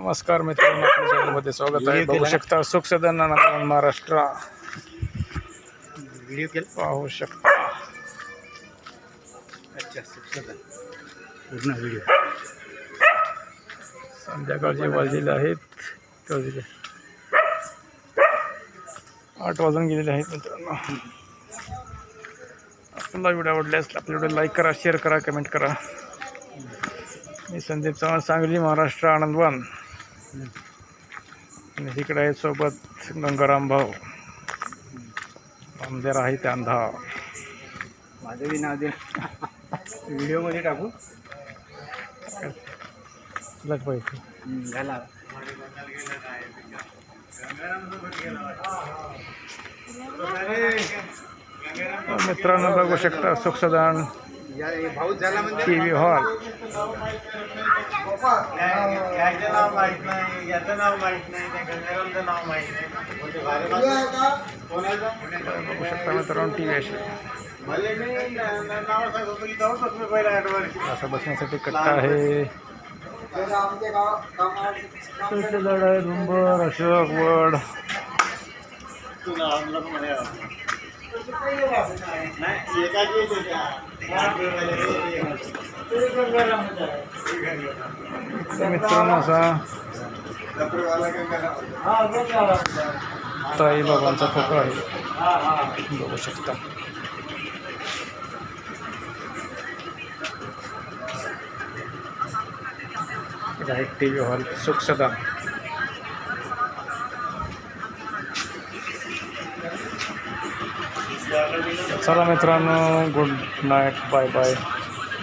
नमस्कार मित्रांनो, आपल्या चॅनलमध्ये स्वागत आहे. बघू शकता सुख सदन आनंदवन महाराष्ट्र व्हिडिओ केला पाहू शकता. अच्छा सुख सदन पूर्ण व्हिडिओ. संध्याकाळचे वाजलेले आहेत 8 वाजून गेलेले आहेत मित्रांनो. आपला व्हिडिओ आवडल्यास आपल्या व्हिडिओ लाईक करा, शेअर करा, कमेंट करा. मी संदीप चव्हाण, सांगली महाराष्ट्र आनंदवन. आणि तिकडे आहे सोबत गंगाराम भाऊ, आमदार आहे त्या अंधार. माझं बी नाव दे व्हिडिओमध्ये टाकू. तुलाच पाहिजे घाला मित्रांनो, बघू शकता सुख सदन भाऊच झाला म्हणजे TV हॉल. याचं नाव माहित नाही, याचं नाव माहित नाही, त्या गंगारामचं नाव माहित नाही. बघू शकता मित्रांनो TV अशी. असं बसण्यासाठी कट्टा आहे, झाड आहे, डुंबर, अशोक वड. मित्रांनो असा ताई बाबांचा फोटो आहे, बघू शकता. TV हॉल सुख सदन. चला मित्रांनो, गुड नाईट, बाय बाय.